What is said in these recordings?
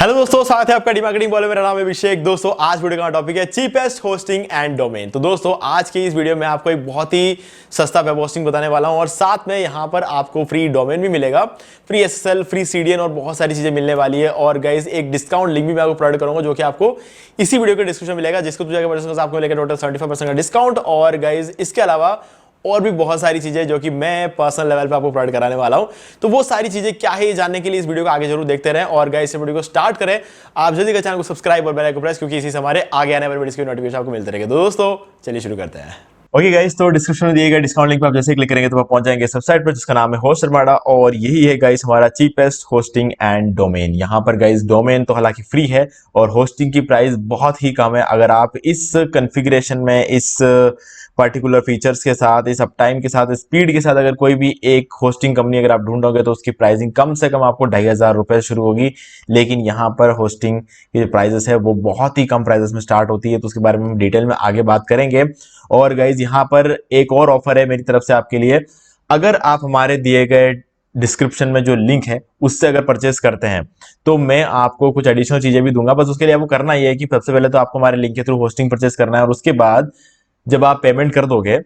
Hello दोस्तों, स्वागत है आपका डी मार्केटिंग बॉल में। मेरा नाम है अभिषेक। दोस्तों आज वीडियो का टॉपिक है चीपेस्ट होस्टिंग एंड डोमेन। तो दोस्तों आज के इस वीडियो में आपको एक बहुत ही सस्ता वेब होस्टिंग बताने वाला हूं और साथ में यहां पर आपको फ्री डोमेन भी मिलेगा, फ्री एसएसएल, फ्री सीडीएन और बहुत सारी चीजें मिलने वाली है। और गाइस एक डिस्काउंट लिंक भी मैं आपको प्रोवाइड करूंगा जो कि आपको इसी वीडियो के डिस्क्रिप्शन में मिलेगा, जिसको आपको मिलेगा टोटल 75% का डिस्काउंट। और गाइस इसके अलावा और भी बहुत सारी चीजें जो कि मैं पर्सनल लेवल पे आपको प्रोवाइड कराने वाला हूं। तो वो सारी चीजें क्या है ये जानने के लिए इस वीडियो को आगे जरूर देखते रहें। और गाइस इस वीडियो को स्टार्ट करें, आप जल्दी कर चैनल को सब्सक्राइब और बेल आइकन को प्रेस, क्योंकि इसी से हमारे आगे आने वाले वीडियोस की नोटिफिकेशन आपको मिलते रहेंगे। तो दोस्तों चलिए शुरू करते हैं। ओके गाइस, तो डिस्क्रिप्शन में दिए गए डिस्काउंट लिंक पर आप जैसे क्लिक करेंगे तो आप पहुंच जाएंगे इस वेबसाइट पर जिसका नाम है होस्ट अरमाडा। और यही है गाइस हमारा चीपेस्ट होस्टिंग एंड डोमेन। यहाँ पर गाइस डोमेन तो हालांकि फ्री है और होस्टिंग की प्राइस बहुत ही कम है। अगर आप इस कॉन्फ़िगरेशन में, इस पर्टिकुलर फीचर्स के साथ, इस अपटाइम के साथ, स्पीड के साथ अगर कोई भी एक होस्टिंग कंपनी अगर आप ढूंढोगे तो उसकी प्राइसिंग कम से कम आपको 2500 रुपए से शुरू होगी। लेकिन यहाँ पर होस्टिंग की जो प्राइजेस है वो बहुत ही कम प्राइजेस में स्टार्ट होती है, तो उसके बारे में हम डिटेल में आगे बात करेंगे। और गाइज यहाँ पर एक और ऑफर है मेरी तरफ से आपके लिए। अगर आप हमारे दिए गए डिस्क्रिप्शन में जो लिंक है उससे अगर परचेस करते हैं तो मैं आपको कुछ एडिशनल चीजें भी दूंगा। बस उसके लिए आपको करना यह है कि सबसे पहले तो आपको हमारे लिंक के थ्रू होस्टिंग परचेस करना है और उसके बाद जब आप पेमेंट कर दोगे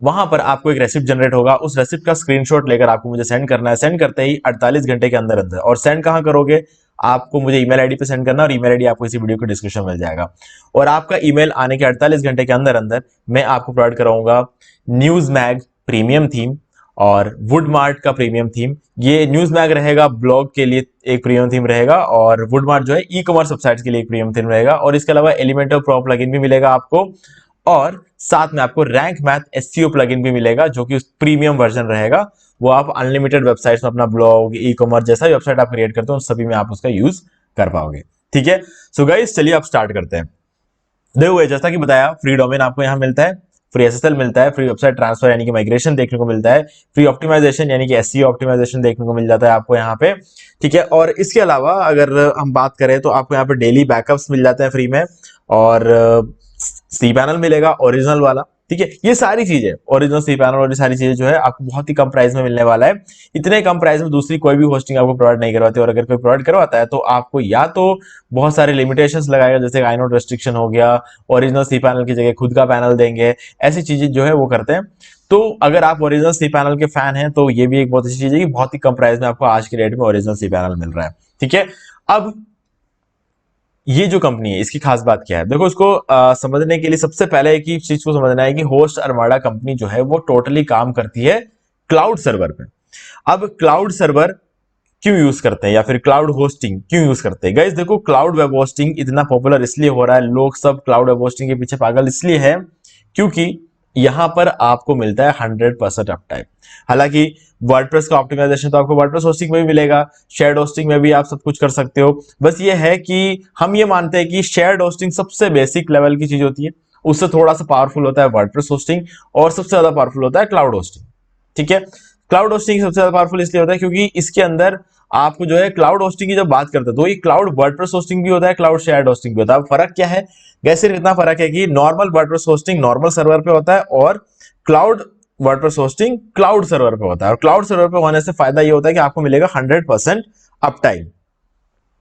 वहां पर आपको एक रेसिप्ट जनरेट होगा। उस रेसिप्ट का स्क्रीनशॉट लेकर आपको मुझे सेंड करना है। सेंड करते ही 48 घंटे के अंदर अंदर। और सेंड कहां करोगे? आपको मुझे ईमेल आईडी पे सेंड करना है और ईमेल आईडी आपको इसी वीडियो के डिस्क्रिप्शन में मिल जाएगा। और आपका ईमेल आने के 48 घंटे के अंदर अंदर मैं आपको प्रोवाइड कराऊंगा न्यूज मैग प्रीमियम थीम और वुडमार्ट का प्रीमियम थीम। ये न्यूज मैग रहेगा ब्लॉग के लिए एक प्रीमियम थीम रहेगा और वुडमार्ट जो है ई कॉमर्स वेबसाइट्स के लिए एक प्रीमियम थीम रहेगा। और इसके अलावा एलिमेंटर प्रो प्लगइन भी मिलेगा आपको और साथ में आपको रैंक मैथ एसईओ प्लगइन भी मिलेगा जो कि प्रीमियम वर्जन रहेगा। वो आप अनलिमिटेड वेबसाइट्स में अपना ब्लॉग, ई कॉमर्स जैसा भी वेबसाइट आप क्रिएट करते हो सभी में आप उसका यूज कर पाओगे। ठीक है, सो गाइस चलिए आप स्टार्ट करते हैं। देखो जैसा कि बताया, फ्री डोमेन आपको यहां मिलता है, फ्री एसएसएल मिलता है, फ्री वेबसाइट ट्रांसफर यानी कि माइग्रेशन देखने को मिलता है, फ्री ऑप्टिमाइजेशन यानी कि एसईओ ऑप्टिमाइजेशन देखने को मिल जाता है आपको यहाँ पे। ठीक है, और इसके अलावा अगर हम बात करें तो आपको यहाँ पे डेली बैकअप्स मिल जाते हैं फ्री में और सी पैनल मिलेगा ओरिजिनल वाला। ठीक है, ये सारी चीजें ओरिजिनल सी पैनल और ये सारी चीजें जो है आपको बहुत ही कम प्राइस में मिलने वाला है। इतने कम प्राइस में दूसरी कोई भी होस्टिंग आपको प्रोवाइड नहीं करवाती। और अगर कोई प्रोवाइड करवाता है तो आपको या तो बहुत सारे लिमिटेशंस लगाएगा, जैसे आइनोड रेस्ट्रिक्शन हो गया, ओरिजिनल सी पैनल की जगह खुद का पैनल देंगे, ऐसी चीजें जो है वो करते हैं। तो अगर आप ओरिजिनल सी पैनल के फैन हैं तो ये भी एक बहुत अच्छी चीज है कि बहुत ही कम प्राइस में आपको आज के रेट में ओरिजिनल सी पैनल मिल रहा है। ठीक है, अब ये जो कंपनी है इसकी खास बात क्या है? देखो इसको समझने के लिए सबसे पहले एक ही चीज को समझना है कि होस्ट अरमाडा कंपनी जो है वो टोटली काम करती है क्लाउड सर्वर पे। अब क्लाउड सर्वर क्यों यूज करते हैं या फिर क्लाउड होस्टिंग क्यों यूज करते हैं? गाइस देखो, क्लाउड वेब होस्टिंग इतना पॉपुलर इसलिए हो रहा है, लोग सब क्लाउड वेब होस्टिंग के पीछे पागल इसलिए है क्योंकि यहां पर आपको मिलता है 100% अप टाइम। हालांकि वर्डप्रेस का ऑप्टिमाइजेशन तो आपको वर्डप्रेस होस्टिंग में भी मिलेगा, शेयर्ड होस्टिंग में भी आप सब कुछ कर सकते हो। बस ये है कि हम ये मानते हैं कि शेयर्ड होस्टिंग सबसे बेसिक लेवल की चीज होती है, उससे थोड़ा सा पावरफुल होता है वर्डप्रेस होस्टिंग और सबसे ज्यादा पावरफुल होता है क्लाउड होस्टिंग। ठीक है, क्लाउड होस्टिंग सबसे ज्यादा पावरफुल इसलिए होता है क्योंकि इसके अंदर आपको जो है क्लाउड होस्टिंग की जब बात करते हैं तो ये क्लाउड वर्डप्रेस होस्टिंग भी होता है, क्लाउड शेयर्ड होस्टिंग भी होता है। फर्क क्या है? गैस सिर्फ इतना फर्क है कि normal WordPress hosting normal server पे होता है और cloud WordPress hosting cloud server पे होता है। और क्लाउड सर्वर पे होने से फायदा ये होता है कि आपको मिलेगा 100% अप टाइम,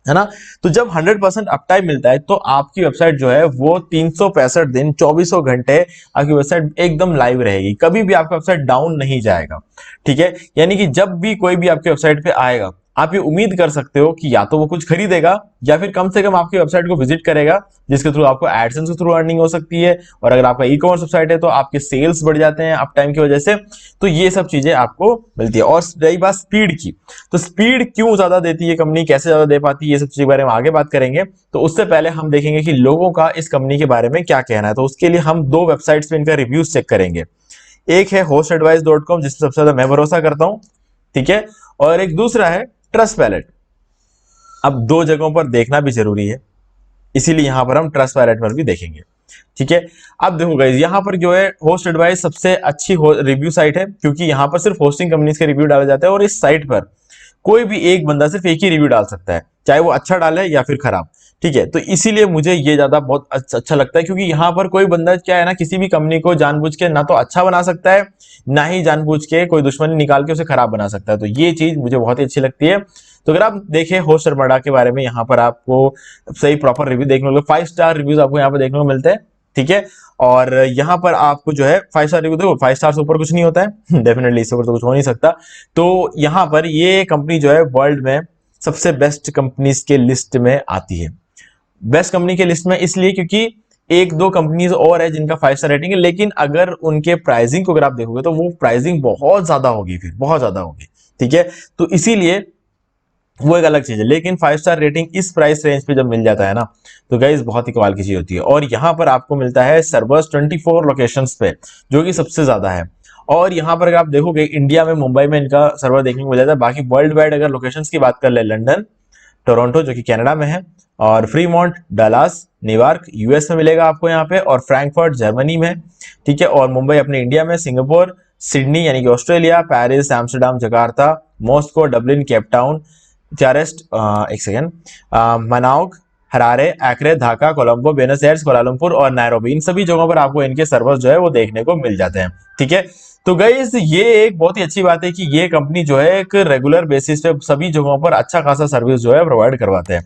है ना। तो जब 100% अप टाइम मिलता है तो आपकी वेबसाइट जो है वो 365 दिन 2400 घंटे आपकी वेबसाइट एकदम लाइव रहेगी, कभी भी आपका वेबसाइट डाउन नहीं जाएगा। ठीक है, यानी कि जब भी कोई भी आपकी वेबसाइट पे आएगा आप ये उम्मीद कर सकते हो कि या तो वो कुछ खरीदेगा या फिर कम से कम आपकी वेबसाइट को विजिट करेगा, जिसके थ्रू आपको एडसेंस के थ्रू अर्निंग हो सकती है। और अगर आपका ई कॉमर्स वेबसाइट है तो आपके सेल्स बढ़ जाते हैं अप टाइम की वजह से। तो ये सब चीजें आपको मिलती है। और रही बात स्पीड की, तो स्पीड क्यों ज्यादा देती है कंपनी, कैसे ज्यादा दे पाती है, ये सब चीज के बारे में आगे बात करेंगे। तो उससे पहले हम देखेंगे कि लोगों का इस कंपनी के बारे में क्या कहना है। तो उसके लिए हम दो वेबसाइट्स पे इनका रिव्यूज चेक करेंगे। एक है hostadvice.com जिसमें सबसे ज्यादा मैं भरोसा करता हूं, ठीक है, और एक दूसरा है ट्रस्टपैलेट। अब दो जगहों पर देखना भी जरूरी है, इसीलिए यहां पर हम ट्रस्टपैलेट पर भी देखेंगे। ठीक है, अब देखो गाइस, यहां पर जो है होस्ट एडवाइस सबसे अच्छी रिव्यू साइट है क्योंकि यहां पर सिर्फ होस्टिंग कंपनीज के रिव्यू डाले जाते हैं और इस साइट पर कोई भी एक बंदा सिर्फ एक ही रिव्यू डाल सकता है, चाहे वो अच्छा डाले या फिर खराब। ठीक है, तो इसीलिए मुझे ये ज्यादा बहुत अच्छा लगता है क्योंकि यहाँ पर कोई बंदा क्या है ना, किसी भी कंपनी को जानबूझ के ना तो अच्छा बना सकता है ना ही जानबूझ के कोई दुश्मनी निकाल के उसे खराब बना सकता है। तो ये चीज मुझे बहुत ही अच्छी लगती है। तो अगर आप देखें होस्ट अरमाडा के बारे में, यहाँ पर आपको सही प्रॉपर रिव्यू देखने को, 5 स्टार रिव्यूज आपको यहाँ पर देखने को मिलते हैं, ठीक है। और यहाँ पर आपको जो है 5 स्टार रिव्यू, देखो 5 स्टार से ऊपर कुछ नहीं होता है डेफिनेटली, इससे ऊपर तो कुछ हो नहीं सकता। तो यहाँ पर ये कंपनी जो है वर्ल्ड में सबसे बेस्ट कंपनीज के लिस्ट में आती है। बेस्ट कंपनी के लिस्ट में इसलिए क्योंकि एक दो कंपनीज और है जिनका 5 स्टार रेटिंग है, लेकिन अगर उनके प्राइसिंग को अगर आप देखोगे तो वो प्राइसिंग बहुत ज्यादा होगी, फिर बहुत ज्यादा होगी, ठीक है। तो इसीलिए वो एक अलग चीज है, लेकिन 5 स्टार रेटिंग इस प्राइस रेंज पे जब मिल जाता है ना, तो गाइस बहुत ही कमाल की चीज होती है। और यहाँ पर आपको मिलता है सर्वर्स 24 लोकेशंस पे, जो कि सबसे ज्यादा है। और यहाँ पर अगर आप देखोगे इंडिया में, मुंबई में इनका सर्वर देखने को मिल जाता है। बाकी वर्ल्ड वाइड अगर लोकेशंस की बात कर ले, लंदन, टोरंटो जो कि कनाडा में है, और फ्रीमॉन्ट, डलास, न्यूयॉर्क यूएस में मिलेगा आपको यहाँ पे, और फ्रैंकफर्ट जर्मनी में, ठीक है। और मुंबई अपने इंडिया में, सिंगापुर, सिडनी यानी कि Australia, Paris, Amsterdam, Jakarta, Moscow, Dublin, Cape Town, चारेस्ट, एक सेकेंड, मनाउक, Harare, Accra, Dhaka, Colombo, Buenos Aires, Kuala Lumpur और नैरोबी, इन सभी जगहों पर आपको इनके सर्वर्स जो है वो देखने को मिल जाते हैं, ठीक है। तो गाइस ये एक बहुत ही अच्छी बात है कि ये कंपनी जो है एक रेगुलर बेसिस पे सभी जगहों पर अच्छा खासा सर्विस जो है प्रोवाइड करवाते हैं।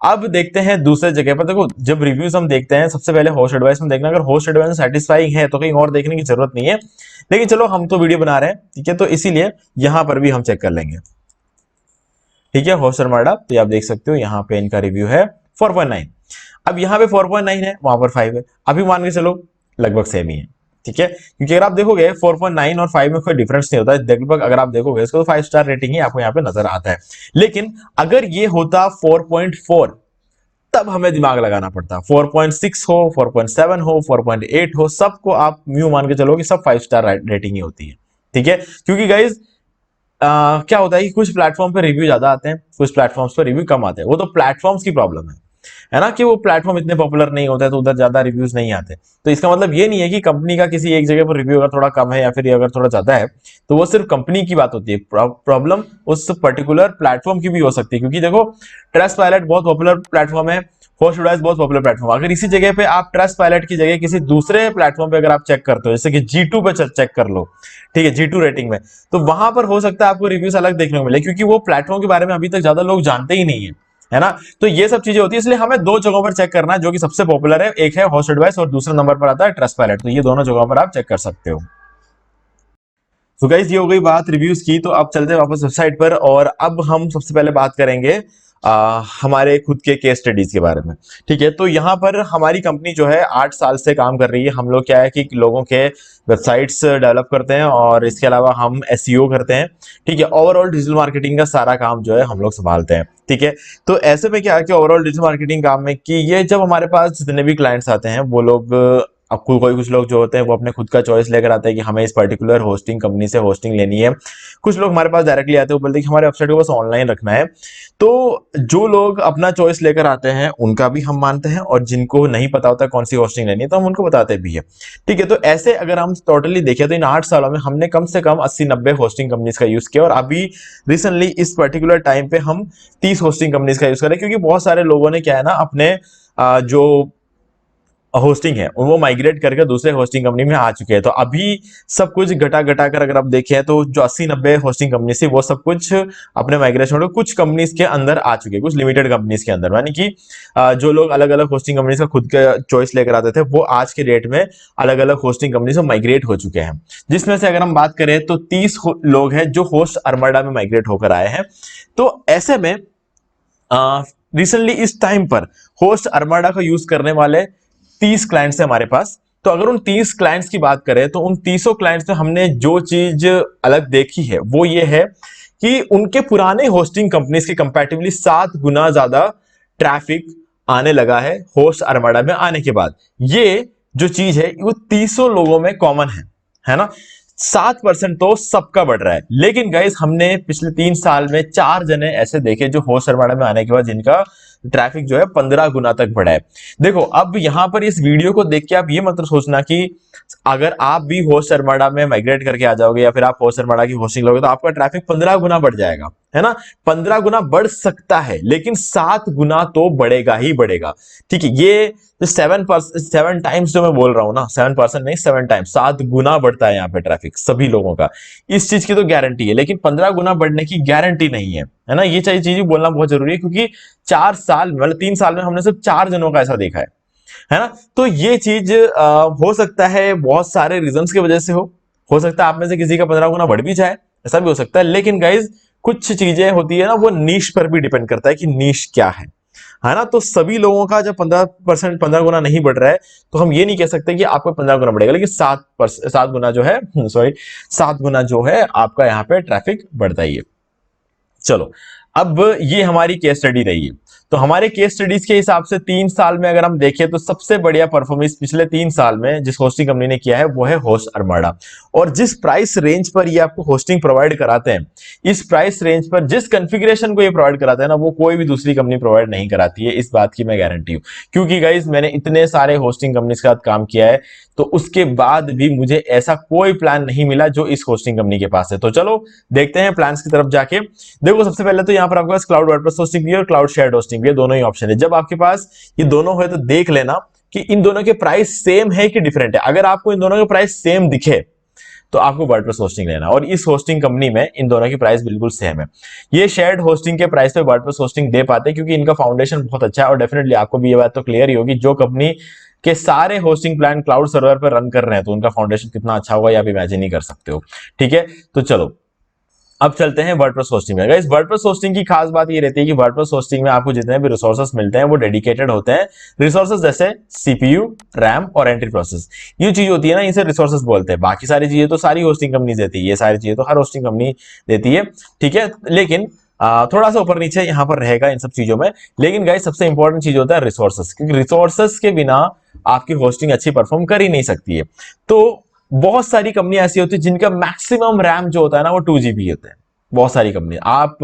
अब देखते हैं दूसरे जगह पर। देखो जब रिव्यूज हम देखते हैं, सबसे पहले होस्ट एडवाइस में देखना, अगर होस्ट एडवाइस सेटिस्फाइंग है तो कहीं और देखने की जरूरत नहीं है, लेकिन चलो हम तो वीडियो बना रहे हैं, ठीक है, तो इसीलिए यहां पर भी हम चेक कर लेंगे, ठीक है। होस्ट अरमाडा, तो आप देख सकते हो यहाँ पे इनका रिव्यू है 4.9। अब यहाँ पे 4.9 है, वहां पर 5 है, अभी मान के चलो लगभग सेम ही है, ठीक है। क्योंकि अगर आप देखोगे 4.9 और 5 में कोई डिफरेंस नहीं होता है, लगभग अगर आप देखोगे इसको तो 5 स्टार रेटिंग ही आपको यहाँ पे नजर आता है। लेकिन अगर ये होता 4.4 तब हमें दिमाग लगाना पड़ता। 4.6 हो, 4.7 हो, 4.8 हो, सबको आप म्यू मान के चलो कि सब 5 स्टार रेटिंग ही होती है, ठीक है। क्योंकि गाइज क्या होता है कि कुछ प्लेटफॉर्म पे रिव्यू ज्यादा आते हैं, कुछ प्लेटफॉर्म्स पे रिव्यू कम आते हैं, वो तो प्लेटफॉर्म्स की प्रॉब्लम है ना, कि वो प्लेटफॉर्म इतने पॉपुलर नहीं होते तो उधर ज्यादा रिव्यूज नहीं आते। तो इसका मतलब ये नहीं है कि कंपनी का किसी एक जगह पर रिव्यू अगर थोड़ा कम है या फिर अगर थोड़ा ज्यादा है तो वो सिर्फ कंपनी की बात होती है, प्रॉब्लम उस पर्टिकुलर प्लेटफॉर्म की भी हो सकती है। क्योंकि देखो ट्रस्टपाइलट बहुत पॉपुलर प्लेटफॉर्म है, होस्ट एडवाइस बहुत पॉपुलर प्लेटफॉर्म, अगर इसी जगह पे आप ट्रस्टपाइलट की जगह किसी दूसरे प्लेटफॉर्म पे अगर आप चेक करते हो, जैसे कि G2 पे चेक कर लो, ठीक है, G2 रेटिंग में, तो वहां पर हो सकता है आपको रिव्यूज अलग देखने को मिले, क्योंकि वो प्लेटफॉर्म के बारे में अभी तक ज्यादा लोग जानते ही नहीं है ना। तो ये सब चीजें होती है, इसलिए हमें दो जगहों पर चेक करना है जो कि सबसे पॉपुलर है, एक है होस्ट एडवाइस और दूसरे नंबर पर आता है ट्रस्टपाइलट। तो ये दोनों जगहों पर आप चेक कर सकते हो। तो गाइस ये हो गई बात रिव्यूज की, तो अब चलते हैं वापस वेबसाइट पर, और अब हम सबसे पहले बात करेंगे हमारे खुद के केस स्टडीज के बारे में, ठीक है। तो यहाँ पर हमारी कंपनी जो है 8 साल से काम कर रही है। हम लोग क्या है कि लोगों के वेबसाइट्स डेवलप करते हैं और इसके अलावा हम एसईओ करते हैं, ठीक है। ओवरऑल डिजिटल मार्केटिंग का सारा काम जो है हम लोग संभालते हैं, ठीक है। तो ऐसे में क्या है कि ओवरऑल डिजिटल मार्केटिंग काम में कि ये जब हमारे पास जितने भी क्लाइंट्स आते हैं वो लोग, अब कोई कुछ लोग जो होते हैं वो अपने खुद का चॉइस लेकर आते हैं कि हमें इस पर्टिकुलर होस्टिंग कंपनी से होस्टिंग लेनी है। कुछ लोग हमारे पास डायरेक्टली आते हैं, वो बोलते हैं कि हमारे वेबसाइट को बस ऑनलाइन रखना है। तो जो लोग अपना चॉइस लेकर आते हैं उनका भी हम मानते हैं, और जिनको नहीं पता होता कौन सी होस्टिंग लेनी है तो हम उनको बताते भी है, ठीक है। तो ऐसे अगर हम टोटली देखें तो इन 8 सालों में हमने कम से कम 80-90 होस्टिंग कंपनीज का यूज किया, और अभी रिसेंटली इस पर्टिकुलर टाइम पे हम 30 होस्टिंग कंपनीज का यूज करें, क्योंकि बहुत सारे लोगों ने क्या है ना अपने जो होस्टिंग है वो माइग्रेट करके दूसरे होस्टिंग कंपनी में आ चुके हैं। तो अभी सब कुछ घटा घटा कर अगर आप देखें तो जो 80-90 होस्टिंग कंपनी थी वो सब कुछ अपने माइग्रेशन कुछ कंपनीज के अंदर आ चुके हैं, कुछ लिमिटेड कंपनीज के अंदर, यानी कि जो लोग अलग अलग होस्टिंग कंपनीज का खुद का चॉइस लेकर आते थे वो आज के डेट में अलग अलग होस्टिंग कंपनी से माइग्रेट हो चुके हैं। जिसमें से अगर हम बात करें तो 30 लोग हैं जो होस्ट अरमाडा में माइग्रेट होकर आए हैं। तो ऐसे में रिसेंटली इस टाइम पर होस्ट अरमाडा का यूज करने वाले 30 क्लाइंट्स है हमारे पास। तो अगर उन 30 क्लाइंट्स की बात करें तो उन 30 क्लाइंट्स में हमने जो चीज अलग देखी है वो ये है कि उनके पुराने होस्टिंग कंपनीज के कंपैरेटिवली 7 गुना ज्यादा ट्रैफिक आने लगा है होस्ट अरमाडा में आने के बाद। ये जो चीज है वो 30 लोगों में कॉमन है ना। 7% तो सबका बढ़ रहा है, लेकिन गाइस हमने पिछले 3 साल में 4 जने ऐसे देखे जो होस्ट अरमाडा में आने के बाद जिनका ट्रैफिक जो है 15 गुना तक बढ़ा है। देखो अब यहां पर इस वीडियो को देख के आप ये मतलब सोचना कि अगर आप भी होस्ट अरमाडा में माइग्रेट करके आ जाओगे या फिर आप होस्ट अरमाडा की होस्टिंग लोगे तो आपका ट्रैफिक 15 गुना बढ़ जाएगा, है ना। 15 गुना बढ़ सकता है, लेकिन 7 गुना तो बढ़ेगा ही बढ़ेगा। ठीक है, ये 7 टाइम्स जो मैं बोल रहा हूं ना, 7% नहीं, 7 टाइम्स, 7 गुना बढ़ता है यहाँ पे ट्रैफिक सभी लोगों का। इस चीज की तो गारंटी है, लेकिन 15 गुना बढ़ने की गारंटी नहीं है ना। ये चीज बोलना बहुत जरूरी है, क्योंकि 4 साल मतलब 3 साल में हमने सिर्फ 4 जनों का ऐसा देखा है ना। तो ये चीज हो सकता है बहुत सारे रीजंस की वजह से हो सकता है आप में से किसी का 15 गुना बढ़ भी जाए, ऐसा भी हो सकता है। लेकिन गाइज कुछ चीजें होती है ना, वो नीश पर भी डिपेंड करता है कि नीश क्या है ना। तो सभी लोगों का जब 15% 15 गुना नहीं बढ़ रहा है, तो हम ये नहीं कह सकते कि आपका 15 गुना बढ़ेगा, लेकिन 7 गुना जो है, सॉरी 7 गुना जो है आपका यहाँ पे ट्रैफिक बढ़ता ही है। चलो, अब ये हमारी केस स्टडी रही है। तो हमारे केस स्टडीज के हिसाब से 3 साल में अगर हम देखें, तो सबसे बढ़िया परफॉर्मेंस पिछले 3 साल में जिस होस्टिंग कंपनी ने किया है वो है होस्ट अर्माडा। और जिस प्राइस रेंज पर ये आपको होस्टिंग प्रोवाइड कराते हैं, इस प्राइस रेंज पर जिस कॉन्फ़िगरेशन को ये प्रोवाइड कराते हैं ना, वो कोई भी दूसरी कंपनी प्रोवाइड नहीं कराती है, इस बात की मैं गारंटी हूं। क्योंकि गाइज मैंने इतने सारे होस्टिंग कंपनी के साथ काम किया है, तो उसके बाद भी मुझे ऐसा कोई प्लान नहीं मिला जो इस होस्टिंग कंपनी के पास है। तो चलो देखते हैं प्लान्स की तरफ जाके। देखो, सबसे पहले तो यहाँ पर आपके पास क्लाउड वर्डप्रेस होस्टिंग भी है और क्लाउड शेयर्ड होस्टिंग भी है, दोनों ही ऑप्शन है। जब आपके पास ये दोनों है, तो देख लेना कि इन दोनों के प्राइस सेम है कि डिफरेंट है। अगर आपको इन दोनों के प्राइस सेम दिखे, तो आपको वर्डप्रेस होस्टिंग लेना। और इस होस्टिंग कंपनी में इन दोनों की प्राइस बिल्कुल सेम है। ये शेयर्ड होस्टिंग के प्राइस पे वर्डप्रेस होस्टिंग दे पाते हैं, क्योंकि इनका फाउंडेशन बहुत अच्छा है। और डेफिनेटली आपको भी ये बात तो क्लियर ही होगी, जो कंपनी के सारे होस्टिंग प्लान क्लाउड सर्वर पर रन कर रहे हैं, तो उनका फाउंडेशन कितना अच्छा होगा, ये आप इमेजिन ही कर सकते हो। ठीक है, तो चलो अब चलते हैं वर्डप्रेस होस्टिंग में। गाइस, वर्डप्रेस होस्टिंग की खास बात ये रहती है कि वर्डप्रेस होस्टिंग में आपको जितने भी रिसोर्सेस मिलते हैं वो डेडिकेटेड होते हैं। रिसोर्सेस जैसे सीपीयू, रैम और एंट्री प्रोसेस, ये चीज होती है ना, इसे रिसोर्सेस बोलते हैं। बाकी सारी चीजें तो सारी होस्टिंग कंपनी देती है, ये सारी चीजें तो हर होस्टिंग कंपनी देती है। ठीक है, लेकिन थोड़ा सा ऊपर नीचे यहां पर रहेगा इन सब चीजों में। लेकिन गाइस, सबसे इंपॉर्टेंट चीज होता है रिसोर्सेस, क्योंकि रिसोर्सेस के बिना आपकी होस्टिंग अच्छी परफॉर्म कर ही नहीं सकती है। तो बहुत सारी कंपनी ऐसी होती है जिनका मैक्सिमम रैम जो होता है ना, वो 2 GB होता है। बहुत सारी कंपनी, आप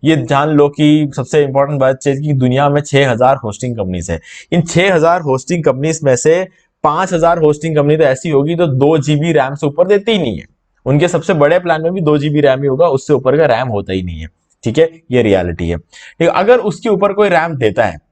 ये जान लो कि सबसे इंपॉर्टेंट बात है कि दुनिया में 6000 होस्टिंग कंपनीज है। इन 6000 होस्टिंग कंपनीज में से 5000 होस्टिंग कंपनी तो ऐसी होगी जो 2 GB रैम से ऊपर देती ही नहीं है। उनके सबसे बड़े प्लान में भी 2 GB रैम ही होगा, उससे ऊपर का रैम होता ही नहीं है। ठीक है, ये रियलिटी है। ठीक है, अगर उसके ऊपर कोई रैम देता है,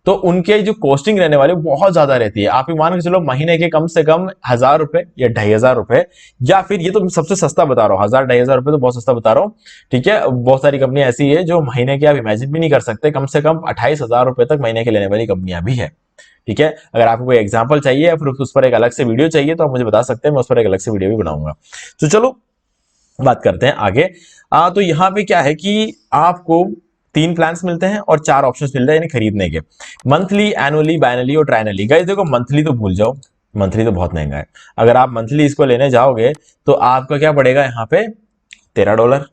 तो उनके जो कॉस्टिंग रहने वाली बहुत ज्यादा रहती है। आप ही मान के चलो, महीने के कम से कम 1000 रुपए या 2500 रुपए, या फिर ये तो सबसे सस्ता बता रहा हूँ, 1000-2500 रुपए तो बहुत सस्ता बता रहा हूँ। ठीक है, बहुत सारी कंपनी ऐसी है जो महीने के आप इमेजिन भी नहीं कर सकते, कम से कम 28,000 रुपए तक महीने के लेने वाली कंपनियां भी है। ठीक है, अगर आपको कोई एग्जाम्पल चाहिए या फिर उस पर एक अलग से वीडियो चाहिए, तो आप मुझे बता सकते हैं, मैं उस पर एक अलग से वीडियो भी बनाऊंगा। तो चलो बात करते हैं आगे। तो यहाँ पे क्या है कि आपको 3 प्लान्स मिलते हैं और 4 ऑप्शंस मिलते हैं यानी खरीदने के, मंथली, एनुअली, बाइनली और ट्राइनली। गाइस देखो, मंथली तो भूल जाओ, मंथली तो बहुत महंगा है। अगर आप मंथली इसको लेने जाओगे, तो आपका क्या पड़ेगा यहाँ पे, $13।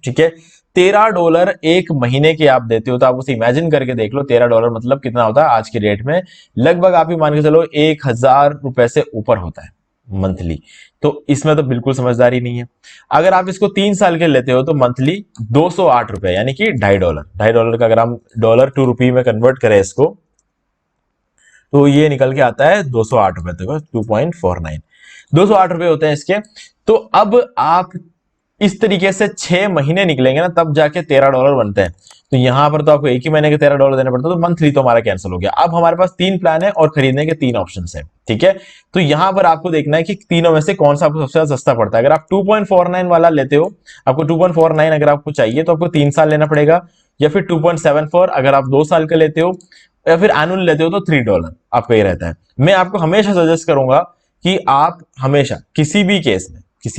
ठीक है, $13 एक महीने के आप देते हो, तो आप उसे इमेजिन करके देख लो, $13 मतलब कितना होता है आज की डेट में, लगभग आप ही मान के चलो 1000 रुपए से ऊपर होता है मंथली। तो इसमें तो बिल्कुल समझदारी नहीं है। अगर आप इसको 3 साल के लेते हो, तो मंथली 208 रुपए, यानी कि $2.5। $2.5 का अगर हम डॉलर टू रुपी में कन्वर्ट करें इसको, तो ये निकल के आता है 208 रुपए, देखो 2.49, 208 रुपए होते हैं इसके। तो अब आप इस तरीके से 6 महीने निकलेंगे ना, तब जाके $13 बनते हैं। तो यहां पर तो आपको एक ही महीने के $13 देने पड़ते हैं, तो मंथली तो हमारा कैंसिल हो गया। अब हमारे पास 3 प्लान है और खरीदने के 3 ऑप्शन है। ठीक है, तो यहां पर आपको देखना है कि तीनों में से कौन सा आपको सबसे ज्यादा सस्ता पड़ता है। अगर आप 2.49 वाला लेते हो, आपको 2.49 अगर आपको चाहिए, तो आपको 3 साल लेना पड़ेगा, या फिर 2.74 अगर आप 2 साल का लेते हो, या फिर एनुअल लेते हो तो $3 आपका ये रहता है। मैं आपको हमेशा सजेस्ट करूंगा कि आप हमेशा किसी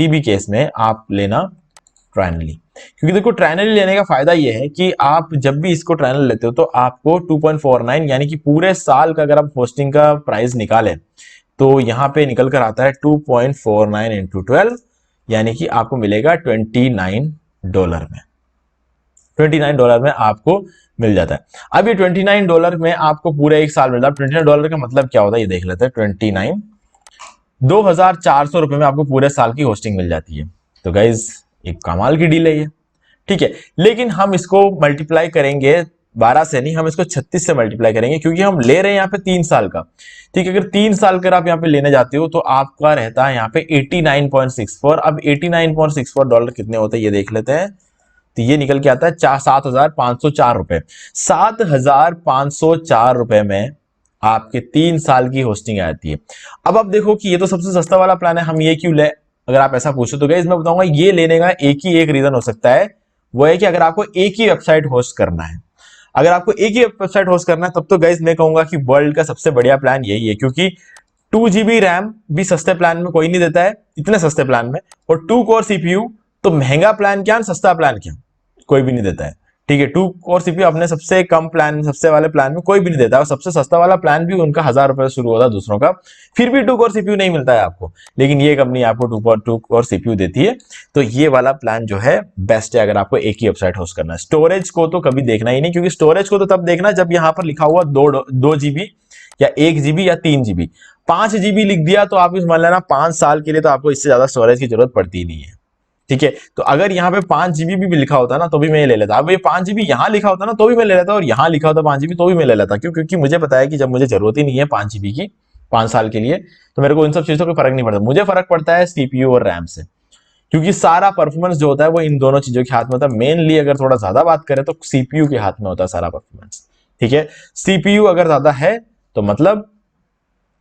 भी केस में आप लेना ट्रायनली, क्योंकि देखो ट्रायनली लेने का फायदा ये है कि आप जब भी इसको ट्रायनल लेते हो, तो आपको 2.49 यानी कि पूरे साल का अगर आप होस्टिंग का प्राइस निकालें, तो यहां पे निकल कर आता है 2.49 इंटू 12, यानी कि आपको मिलेगा $29 में। $29 में आपको मिल जाता है। अब ये $29 में आपको पूरे एक साल मिलता है। $29 का मतलब क्या होता है, ये देख लेते हैं। 29, 2400 रुपए में आपको पूरे साल की होस्टिंग मिल जाती है। तो गाइज एक कमाल की डील है ये। ठीक है, लेकिन हम इसको मल्टीप्लाई करेंगे 12 से नहीं, हम इसको 36 से मल्टीप्लाई करेंगे, क्योंकि हम ले रहे हैं यहाँ पे 3 साल का। ठीक है, अगर 3 साल का आप यहाँ पे लेने जाते हो, तो आपका रहता है यहाँ पे 89.64। अब $89.64 कितने होते हैं ये देख लेते हैं। तो ये निकल के आता है 7,504 रुपए। 7,504 रुपए में आपके 3 साल की होस्टिंग आती है। अब आप देखो कि ये तो सबसे सस्ता वाला प्लान है, हम ये क्यों ले, अगर आप ऐसा पूछो तो गाइस मैं बताऊंगा ये लेने का एक ही एक रीजन हो सकता है, वो है कि अगर आपको एक ही वेबसाइट होस्ट करना है, अगर आपको एक ही वेबसाइट होस्ट करना है तब तो गाइस मैं कहूंगा कि वर्ल्ड का सबसे बढ़िया प्लान यही है, क्योंकि 2 GB रैम भी सस्ते प्लान में कोई नहीं देता है, इतने सस्ते प्लान में, और 2 कोर सीपीयू तो महंगा प्लान क्या सस्ता प्लान क्या कोई भी नहीं देता है। ठीक है, 2 कोर सीपीयू अपने सबसे कम प्लान सबसे वाले प्लान में कोई भी नहीं देता है, और सबसे सस्ता वाला प्लान भी उनका 1,000 रुपए से शुरू होता है दूसरों का, फिर भी 2 कोर सीपीयू नहीं मिलता है आपको, लेकिन ये कंपनी आपको 2 कोर सीपीयू देती है। तो ये वाला प्लान जो है बेस्ट है अगर आपको एक ही वेबसाइट होस्ट करना है। स्टोरेज को तो कभी देखना ही नहीं, क्योंकि स्टोरेज को तो तब देखना जब यहां पर लिखा हुआ 2 GB या 1 GB या 3 GB। 5 GB लिख दिया तो आप मान लेना 5 साल के लिए तो आपको इससे ज्यादा स्टोरेज की जरूरत पड़ती ही नहीं है। ठीक है, तो अगर यहाँ पे 5 GB भी लिखा होता ना तो भी मैं ये ले लेता, अब ये 5 GB यहाँ लिखा होता ना तो भी मैं ले लेता, और यहाँ लिखा होता 5 GB तो भी मैं ले लेता। क्यों? क्योंकि मुझे पता है कि जब मुझे जरूरत ही नहीं है 5 GB की 5 साल के लिए, तो मेरे को इन सब चीजों का फर्क नहीं पड़ता, मुझे फर्क पड़ता है सीपीयू और रैम से, क्योंकि सारा परफॉर्मेंस जो होता है वो इन दोनों चीजों के हाथ में होता है। मेनली अगर थोड़ा ज्यादा बात करें तो सीपीयू के हाथ में होता है सारा परफॉर्मेंस। ठीक है, सीपीयू अगर ज्यादा है तो मतलब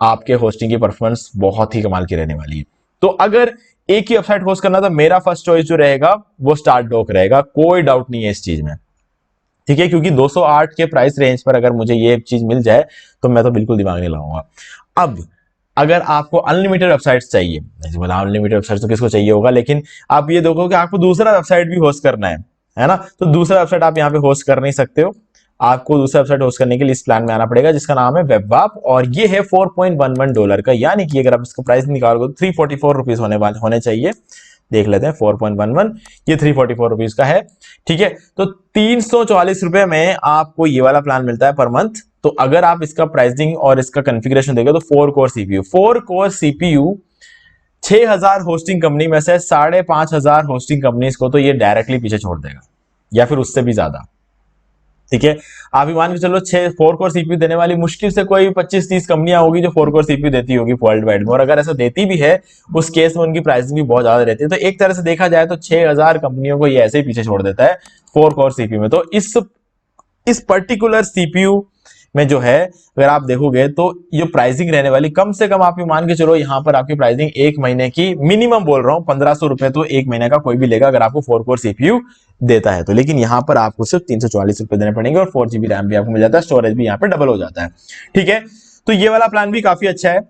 आपके होस्टिंग की परफॉर्मेंस बहुत ही कमाल की रहने वाली है। तो अगर एक ही वेबसाइट होस्ट करना तो मेरा फर्स्ट चॉइस जो रहेगा वो स्टार्टडॉक रहेगा, कोई डाउट नहीं है इस चीज में। ठीक है, क्योंकि 208 के प्राइस रेंज पर अगर मुझे ये चीज मिल जाए तो मैं तो बिल्कुल दिमाग नहीं लगाऊंगा। अब अगर आपको अनलिमिटेड वेबसाइट्स चाहिए, अनलिमिटेड वेबसाइट तो किसको चाहिए होगा, लेकिन आप ये देखो कि आपको दूसरा वेबसाइट भी होस्ट करना है ना, तो दूसरा वेबसाइट आप यहाँ पे होस्ट कर नहीं सकते हो, आपको दूसरा वेबसाइट होस्ट करने के लिए इस प्लान में आना पड़ेगा जिसका नाम है वेबवाप, और ये है $4.11 का, यानी कि अगर आप इसका प्राइस निकालोगे तो 344 रुपीज होने चाहिए। देख लेते हैं 4.11, ये 344 रुपीज का है। ठीक है, तो 344 रुपए में आपको ये वाला प्लान मिलता है पर मंथ। तो अगर आप इसका प्राइसिंग और इसका कॉन्फ़िगरेशन देखो तो 4 कोर सीपीयू 6,000 होस्टिंग कंपनी में से 5,500 होस्टिंग कंपनीज को तो ये डायरेक्टली पीछे छोड़ देगा, या फिर उससे भी ज्यादा। ठीक है, आप मान के चलो 4 कोर सीपीयू देने वाली मुश्किल से कोई 25-30 कंपनियां होगी जो 4 कोर सीपीयू देती होगी वर्ल्ड वाइड में, और अगर ऐसा देती भी है उस केस में उनकी प्राइसिंग भी बहुत ज्यादा रहती है। तो एक तरह से देखा जाए तो 6,000 कंपनियों को ये ऐसे ही पीछे छोड़ देता है 4 कोर सीपीयू में। तो इस पर्टिकुलर सीपीयू में जो है अगर आप देखोगे तो ये प्राइसिंग रहने वाली कम से कम, आप मान के चलो यहाँ पर आपकी प्राइसिंग एक महीने की मिनिमम बोल रहा हूँ 1,500 रुपए तो एक महीने का कोई भी लेगा अगर आपको 4 कोर सीपीयू देता है तो। लेकिन यहाँ पर आपको सिर्फ 344 रुपए देने पड़ेंगे, और 4 GB रैम भी आपको मिल जाता है, स्टोरेज भी यहाँ पे डबल हो जाता है। ठीक है, तो ये वाला प्लान भी काफी अच्छा है।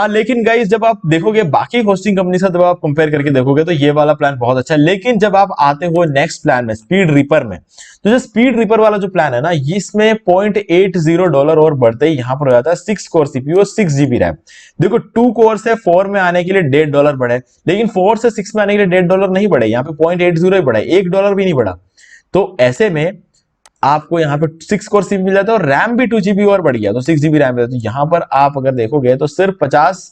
लेकिन गाइस जब आप देखोगे बाकी होस्टिंग कंपनी से, जब आप कंपेयर करके देखोगे तो ये वाला प्लान बहुत अच्छा है। लेकिन जब आप आते हो नेक्स्ट प्लान में स्पीड रिपर में, तो जो स्पीड रिपर वाला जो प्लान है ना, इसमें $0.80 और बढ़ते ही यहां पर हो जाता है 6 कोर सीपीयू और 6 GB रैम। देखो 2 कोर से 4 में आने के लिए $1.50 बढ़े, लेकिन 4 से 6 में आने के लिए $1.50 नहीं बढ़े, यहाँ पे 0.80 ही बढ़ा, $1 भी नहीं बढ़ा। तो ऐसे में आपको यहाँ पे 6 कोर सीपीयू मिल जाता है और रैम भी 2 GB और बढ़ गया तो 6 GB रैम है। तो यहाँ पर आप अगर देखोगे तो सिर्फ 50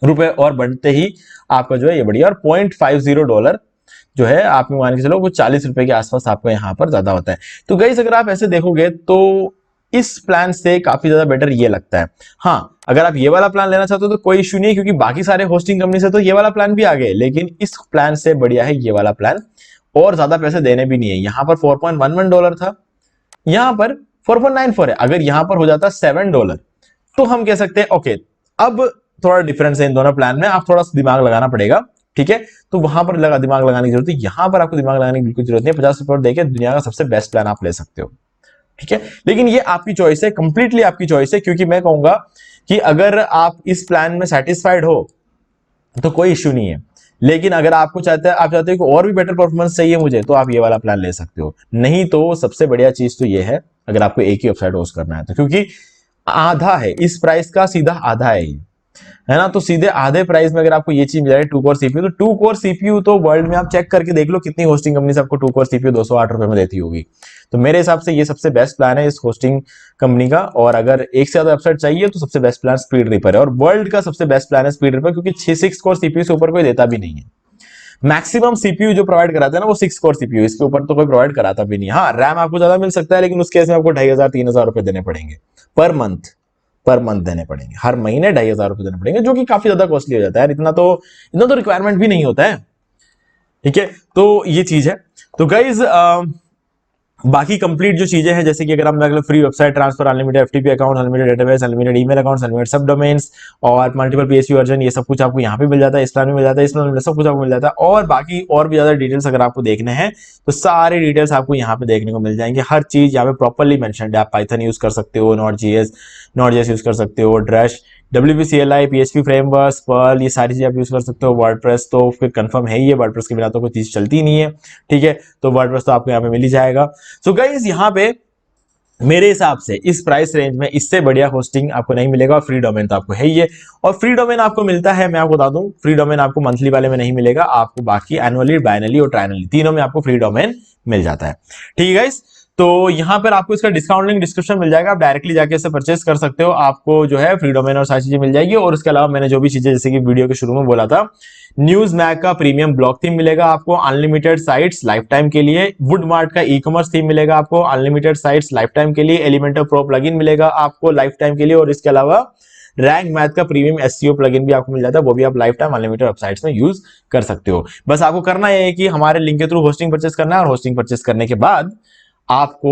रुपए और बढ़ते ही आपका जो है ये बढ़िया, और $0.50 जो है आप मान के चलो वो 40 रुपए के आसपास आपको यहाँ पर ज्यादा होता है। तो गाइस अगर आप ऐसे देखोगे तो इस प्लान से काफी ज्यादा बेटर ये लगता है। हाँ, अगर आप ये वाला प्लान लेना चाहते हो तो कोई इश्यू नहीं है, क्योंकि बाकी सारे होस्टिंग कंपनी से तो ये वाला प्लान भी आ गए, लेकिन इस प्लान से बढ़िया है ये वाला प्लान, और ज्यादा पैसे देने भी नहीं है। यहाँ पर $4.11 था, यहाँ पर 4.94 है। अगर यहाँ पर हो जाता $7 तो हम कह सकते हैं ओके, अब थोड़ा डिफरेंस है इन दोनों प्लान में, आप थोड़ा सा दिमाग लगाना पड़ेगा। ठीक है, तो वहां पर दिमाग लगाने की जरूरत है, यहां पर आपको दिमाग लगाने की बिल्कुल जरूरत नहीं है। 50 रुपए देके दुनिया का सबसे बेस्ट प्लान आप ले सकते हो। ठीक है, लेकिन ये आपकी चॉइस है, कंप्लीटली आपकी चॉइस है, क्योंकि मैं कहूंगा कि अगर आप इस प्लान में सेटिस्फाइड हो तो कोई इश्यू नहीं है, लेकिन अगर आपको चाहते हो कि और भी बेटर परफॉर्मेंस चाहिए मुझे, तो आप ये वाला प्लान ले सकते हो। नहीं तो सबसे बढ़िया चीज तो ये है अगर आपको एक ही वेबसाइट होस्ट करना है तो, क्योंकि आधा है इस प्राइस का, सीधा आधा है ना, तो सीधे आधे प्राइस में अगर आपको ये चीज मिल जाए 2 कोर सीपीयू, तो 2 कोर सीपीयू तो वर्ल्ड में आप चेक करके देख लो कितनी होस्टिंग कंपनी से आपको 2 कोर सीपीयू 208 रुपए में देती होगी। तो मेरे हिसाब से ये सबसे बेस्ट प्लान है इस होस्टिंग कंपनी का, और अगर एक से ज्यादा वेबसाइट चाहिए तो सबसे बेस्ट प्लान स्पीड रिपर है, और वर्ल्ड का सबसे बेस्ट प्लान है स्पीड रिपर, क्योंकि 6 कोर सीपीयू से ऊपर कोई देता भी नहीं है। मैक्सिमम सीपीयू जो प्रोवाइड कराते हैं ना वो 6 कोर सीपीयू, इसके ऊपर तो कोई प्रोवाइड कराता भी नहीं। हाँ, रैम आपको ज्यादा मिल सकता है, लेकिन उस केस में आपको 2,500-3,000 रुपए देने पड़ेंगे पर मंथ देने पड़ेंगे, हर महीने 2,500 रुपए देने पड़ेंगे, जो कि काफी ज्यादा कॉस्टली हो जाता है यार, इतना तो रिक्वायरमेंट भी नहीं होता है। ठीक है, तो ये चीज है। तो गाइज बाकी कंप्लीट जो चीजें हैं, जैसे कि अगर हम मतलब free website transfer, unlimited FTP account, unlimited database, unlimited email accounts, unlimited सब डोमेन्स और मल्टीपल पीएचपी वर्जन, ये सब कुछ आपको यहाँ पे मिल जाता है। इस प्लान में मिल जाता है, इस प्लान में सब कुछ आपको मिल जाता है। और बाकी और भी ज्यादा डिटेल्स अगर आपको देखने हैं तो सारे डिटेल्स आपको यहाँ पे देखने को मिल जाएंगे। हर चीज यहाँ पे प्रॉपरली मेंशन्ड है। आप पाइथन यूज कर सकते हो, नॉट.जेएस यूज कर सकते हो, ड्रैश, WPCLI, PHP फ्रेमवर्क, पर्ल, ये सारी चीजें आप यूज कर सकते हो। वर्डप्रेस तो फिर कंफर्म है ही है, वर्डप्रेस के बिना तो कोई चीज चलती नहीं है, ठीक है। तो वर्डप्रेस तो आपको यहाँ पे मिल ही जाएगा। सो गाइस यहाँ पे मेरे हिसाब से इस प्राइस रेंज में इससे बढ़िया होस्टिंग आपको नहीं मिलेगा। और फ्री डोमेन तो आपको है ही है, और फ्री डोमेन आपको मिलता है, मैं आपको बता दूं, फ्री डोमेन आपको मंथली वाले में नहीं मिलेगा, आपको बाकी एनुअली, बाइनली और ट्राइनली तीनों में आपको फ्री डोमेन मिल जाता है, ठीक है गाइस। तो यहां पर आपको इसका डिस्काउंट लिंक डिस्क्रिप्शन मिल जाएगा, आप डायरेक्टली जाके इसे परचेस कर सकते हो। आपको जो है फ्री डोमेन और सारी चीजें मिल जाएगी। और उसके अलावा मैंने जो भी चीजें जैसे कि वीडियो के शुरू में बोला था, न्यूज मैग का प्रीमियम ब्लॉक थीम मिलेगा आपको, अनलिमिटेड साइट्स लाइफ टाइम के लिए, वुड मार्ट का ई कॉमर्स थीम मिलेगा आपको, अनलिमिटेड साइट्स लाइफ टाइम के लिए, एलिमेंटर प्रो प्लगइन मिलेगा आपको लाइफ टाइम के लिए। और इसके अलावा रैंक मैथ का प्रीमियम एसईओ प्लगइन भी आपको मिल जाता है, वो भी आप लाइफ टाइम अनलिमिटेड वेबसाइट्स में यूज कर सकते हो। बस आपको करना है कि हमारे लिंक के थ्रू होस्टिंग परचेस करना है, और होस्टिंग परचेस करने के बाद आपको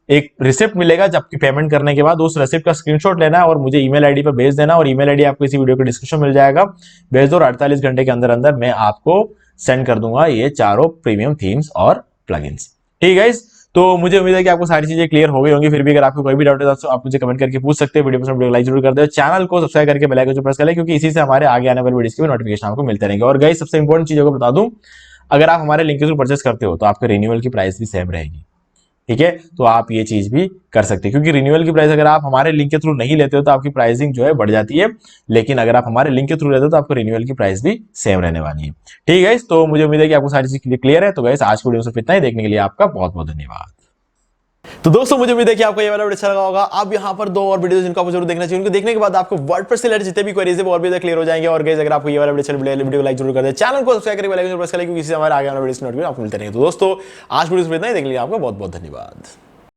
एक रिसिप्ट मिलेगा, जबकि पेमेंट करने के बाद उस रिसिप्ट का स्क्रीनशॉट लेना है और मुझे ईमेल आईडी पर भेज देना। और ईमेल आईडी आपको इसी वीडियो के डिस्क्रिप्शन में मिल जाएगा, भेज दो, और 48 घंटे के अंदर अंदर मैं आपको सेंड कर दूंगा ये चारों प्रीमियम थीम्स और प्लगइन्स, ठीक है। तो मुझे उम्मीद है कि आपको सारी चीजें क्लियर हो गई होंगी। फिर भी अगर आपको कोई भी डाउट है तो आप मुझे कमेंट करके पूछ सकते हैं। वीडियो पसंद लाइक जरूर कर दो, चैनल को सब्सक्राइब करके बेल आइकन प्रेस कर लें, क्योंकि इसी से हमारे आगे आने वाले वीडियोस के भी नोटिफिकेशन आपको मिलते रहेंगे। और गाइस सबसे इंपॉर्टेंट चीजों को बता दूं, अगर आप हमारे लिंक के थ्रू परचेस करते हो तो आपके रिन्यूअल की प्राइस भी सेम रहेगी, ठीक है। तो आप ये चीज भी कर सकते हैं, क्योंकि रिन्यूअल की प्राइस अगर आप हमारे लिंक के थ्रू नहीं लेते हो तो आपकी प्राइसिंग जो है बढ़ जाती है, लेकिन अगर आप हमारे लिंक के थ्रू लेते हो तो आपको रिन्यूअल की प्राइस भी सेम रहने वाली है, ठीक है। तो मुझे उम्मीद है कि आपको सारी चीज क्लियर है। तो गाइस आज की वीडियो सिर्फ इतना ही, देखने के लिए आपका बहुत बहुत धन्यवाद। तो दोस्तों मुझे उम्मीद है कि आपको ये वाला वीडियो अच्छा लगा होगा। आप यहाँ पर दो और वीडियो जिनको आपको जरूर देखना चाहिए, उनको देखने के बाद आपको वर्डप्रेस से रिलेटेड जितने भी क्वेरीज है वो और भी क्लियर हो जाएंगे। और गाइस अगर आपको ये वाला वीडियो को लाइक जरूर कर दे, चैनल को सब्सक्राइब करके बेल आइकन प्रेस करें, क्योंकि इससे हमारे आगे वाला वीडियो नोटिफिकेशन आपको मिलते रहेंगे। तो दोस्तों आज वीडियो में इतना ही, देखने के लिए आपका बहुत बहुत धन्यवाद।